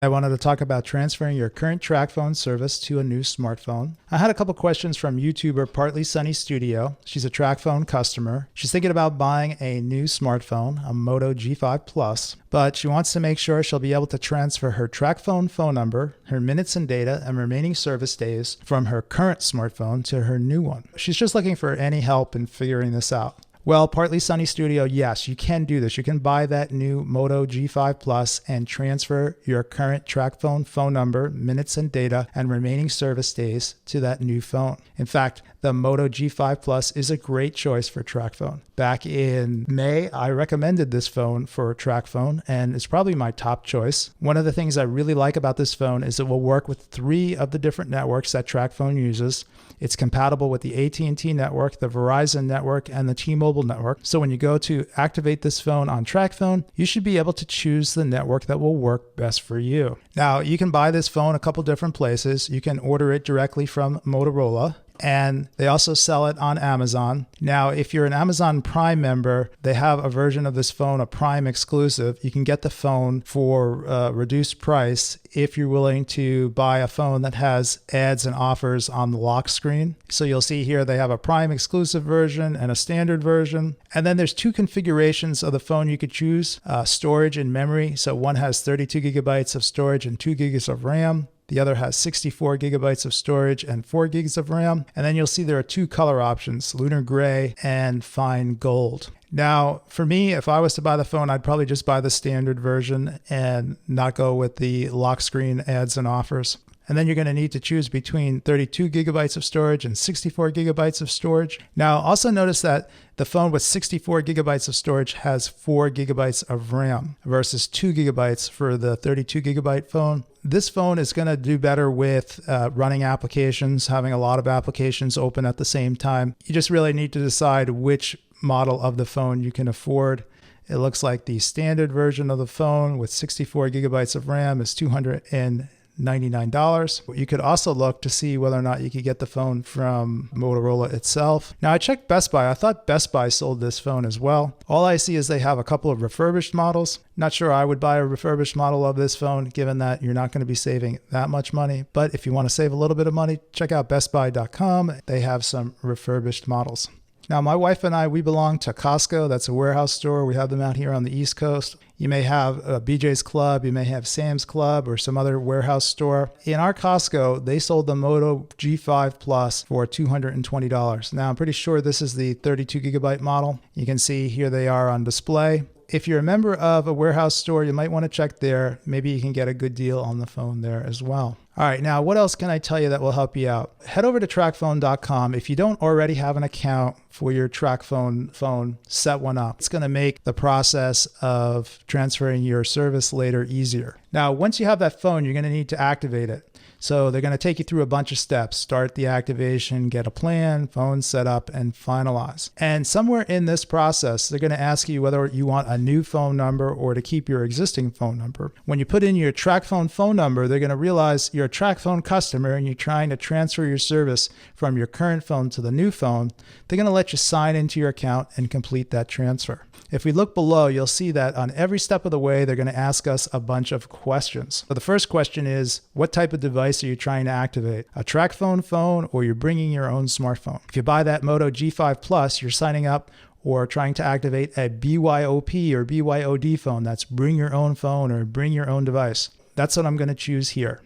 I wanted to talk about transferring your current Tracfone service to a new smartphone. I had a couple questions from YouTuber Partly Sunny Studio. She's a Tracfone customer. She's thinking about buying a new smartphone, a Moto G5 Plus, but she wants to make sure she'll be able to transfer her Tracfone phone number, her minutes and data, and remaining service days from her current smartphone to her new one. She's just looking for any help in figuring this out. Well, Partly Sunny Studio, yes, you can do this. You can buy that new Moto G5 Plus and transfer your current Tracfone phone number, minutes and data, and remaining service days to that new phone. In fact, the Moto G5 Plus is a great choice for Tracfone. Back in May, I recommended this phone for Tracfone, and it's probably my top choice. One of the things I really like about this phone is it will work with 3 of the different networks that Tracfone uses. It's compatible with the AT&T network, the Verizon network, and the T-Mobile network. So when you go to activate this phone on Tracfone, you should be able to choose the network that will work best for you. Now, you can buy this phone a couple different places. You can order it directly from Motorola, and they also sell it on Amazon. Now, if you're an Amazon Prime member, they have a version of this phone, a Prime exclusive. You can get the phone for a reduced price if you're willing to buy a phone that has ads and offers on the lock screen. So you'll see here they have a Prime exclusive version and a standard version. And then there's 2 configurations of the phone you could choose, storage and memory. So one has 32 gigabytes of storage and 2 gigs of RAM. The other has 64 gigabytes of storage and 4 gigs of RAM. And then you'll see there are 2 color options, lunar gray and fine gold. Now, for me, if I was to buy the phone, I'd probably just buy the standard version and not go with the lock screen ads and offers. And then you're going to need to choose between 32 gigabytes of storage and 64 gigabytes of storage. Now, also notice that the phone with 64 gigabytes of storage has 4 gigabytes of RAM versus 2 gigabytes for the 32 gigabyte phone. This phone is going to do better with running applications, having a lot of applications open at the same time. You just really need to decide which model of the phone you can afford. It looks like the standard version of the phone with 64 gigabytes of RAM is $299. You could also look to see whether or not you could get the phone from Motorola itself. Now, I checked Best Buy. I thought Best Buy sold this phone as well. All I see is they have a couple of refurbished models. Not sure I would buy a refurbished model of this phone, given that you're not going to be saving that much money. But if you want to save a little bit of money, check out bestbuy.com. They have some refurbished models. Now, my wife and I, we belong to Costco. That's a warehouse store. We have them out here on the East Coast. You may have BJ's Club, you may have Sam's Club or some other warehouse store. In our Costco, they sold the Moto G5 Plus for $220. Now, I'm pretty sure this is the 32 gigabyte model. You can see here they are on display. If you're a member of a warehouse store, you might want to check there. Maybe you can get a good deal on the phone there as well. All right, now what else can I tell you that will help you out? Head over to Tracfone.com. If you don't already have an account for your Tracfone phone, set one up. It's going to make the process of transferring your service later easier. Now, once you have that phone, you're going to need to activate it. So they're going to take you through a bunch of steps. Start the activation, get a plan, phone set up, and finalize. And somewhere in this process, they're going to ask you whether you want a new phone number or to keep your existing phone number. When you put in your Tracfone phone number, they're going to realize you're a Tracfone customer and you're trying to transfer your service from your current phone to the new phone. They're going to let you sign into your account and complete that transfer. If we look below, you'll see that on every step of the way, they're going to ask us a bunch of questions. So the first question is, what type of device are you trying to activate? A Tracfone phone, or you're bringing your own smartphone? If you buy that Moto G5 Plus, you're signing up or trying to activate a BYOP or BYOD phone. That's bring your own phone or bring your own device. That's what I'm going to choose here.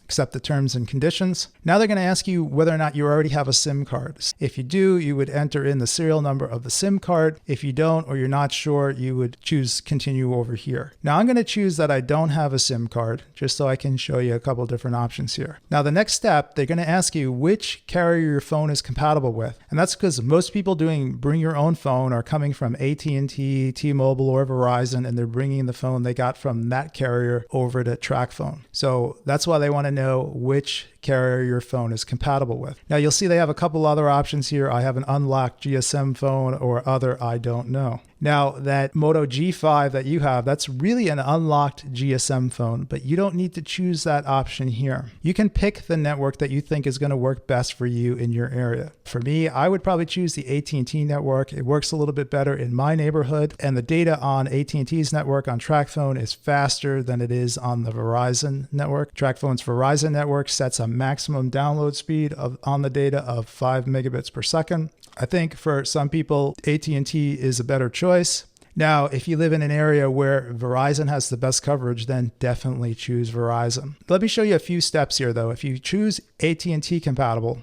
Accept the terms and conditions. Now they're going to ask you whether or not you already have a SIM card. If you do, you would enter in the serial number of the SIM card. If you don't, or you're not sure, you would choose continue over here. Now I'm going to choose that I don't have a SIM card, just so I can show you a couple different options here. Now the next step, they're going to ask you which carrier your phone is compatible with. And that's because most people doing bring your own phone are coming from AT&T, T-Mobile, or Verizon, and they're bringing the phone they got from that carrier over to Tracfone. So that's why they want to know which carrier your phone is compatible with. Now you'll see they have a couple other options here. I have an unlocked GSM phone or other, I don't know. Now, that Moto G5 that you have, that's really an unlocked GSM phone, but you don't need to choose that option here. You can pick the network that you think is going to work best for you in your area. For me, I would probably choose the AT&T network. It works a little bit better in my neighborhood, and the data on AT&T's network on Tracfone is faster than it is on the Verizon network. Tracfone's Verizon network sets a maximum download speed on the data of 5 megabits per second. I think for some people, AT&T is a better choice. Now, if you live in an area where Verizon has the best coverage, then definitely choose Verizon. Let me show you a few steps here, though. If you choose AT&T compatible,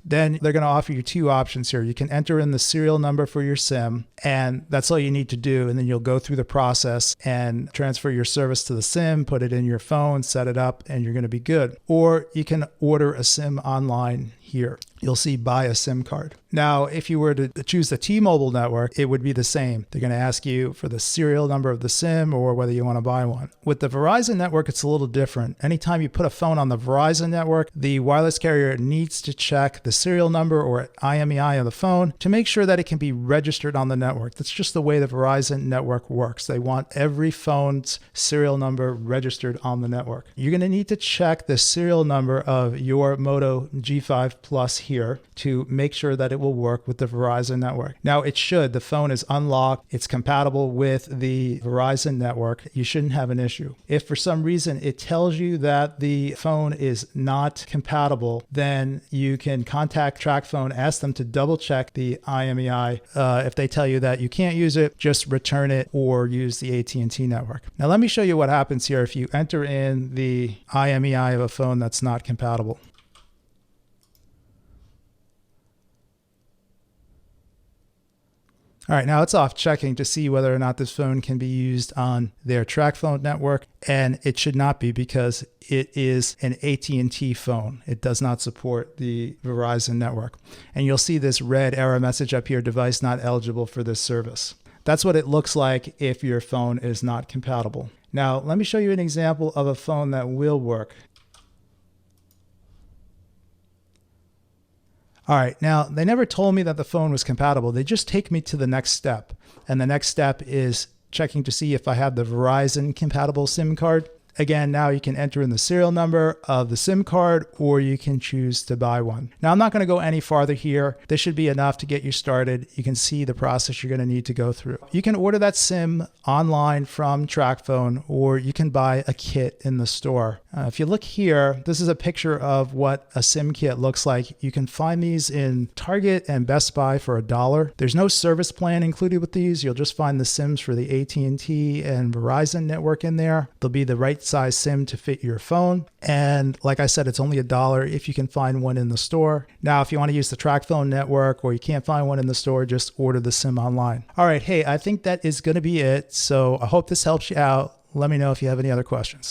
then they're going to offer you two options here. You can enter in the serial number for your SIM, and that's all you need to do. And then you'll go through the process and transfer your service to the SIM, put it in your phone, set it up, and you're going to be good. Or you can order a SIM online here. You'll see buy a SIM card. Now, if you were to choose the T-Mobile network, it would be the same. They're going to ask you for the serial number of the SIM or whether you want to buy one. With the Verizon network, it's a little different. Anytime you put a phone on the Verizon network, the wireless carrier needs to check the serial number or IMEI of the phone to make sure that it can be registered on the network. That's just the way the Verizon network works. They want every phone's serial number registered on the network. You're going to need to check the serial number of your Moto G5 Plus here to make sure that it will work with the Verizon network. Now, it should. The phone is unlocked. It's compatible with the Verizon network. You shouldn't have an issue. If for some reason it tells you that the phone is not compatible, then you can contact Tracfone, ask them to double check the IMEI. If they tell you that you can't use it, just return it or use the AT&T network. Now, let me show you what happens here if you enter in the IMEI of a phone that's not compatible. All right, now it's off checking to see whether or not this phone can be used on their Tracfone network, and it should not be because it is an AT&T phone. It does not support the Verizon network. And you'll see this red error message up here, device not eligible for this service. That's what it looks like if your phone is not compatible. Now, let me show you an example of a phone that will work. All right, now they never told me that the phone was compatible. They just take me to the next step. And the next step is checking to see if I have the Verizon compatible SIM card. Again, now you can enter in the serial number of the SIM card, or you can choose to buy one. Now, I'm not going to go any farther here. This should be enough to get you started. You can see the process you're going to need to go through. You can order that SIM online from Tracfone, or you can buy a kit in the store. If you look here, this is a picture of what a SIM kit looks like. You can find these in Target and Best Buy for $1. There's no service plan included with these. You'll just find the SIMs for the AT&T and Verizon network in there. They'll be the right size SIM to fit your phone. And like I said, it's only $1 if you can find one in the store. Now, if you want to use the Tracfone network or you can't find one in the store, just order the SIM online. All right, hey, I think that is going to be it. So I hope this helps you out. Let me know if you have any other questions.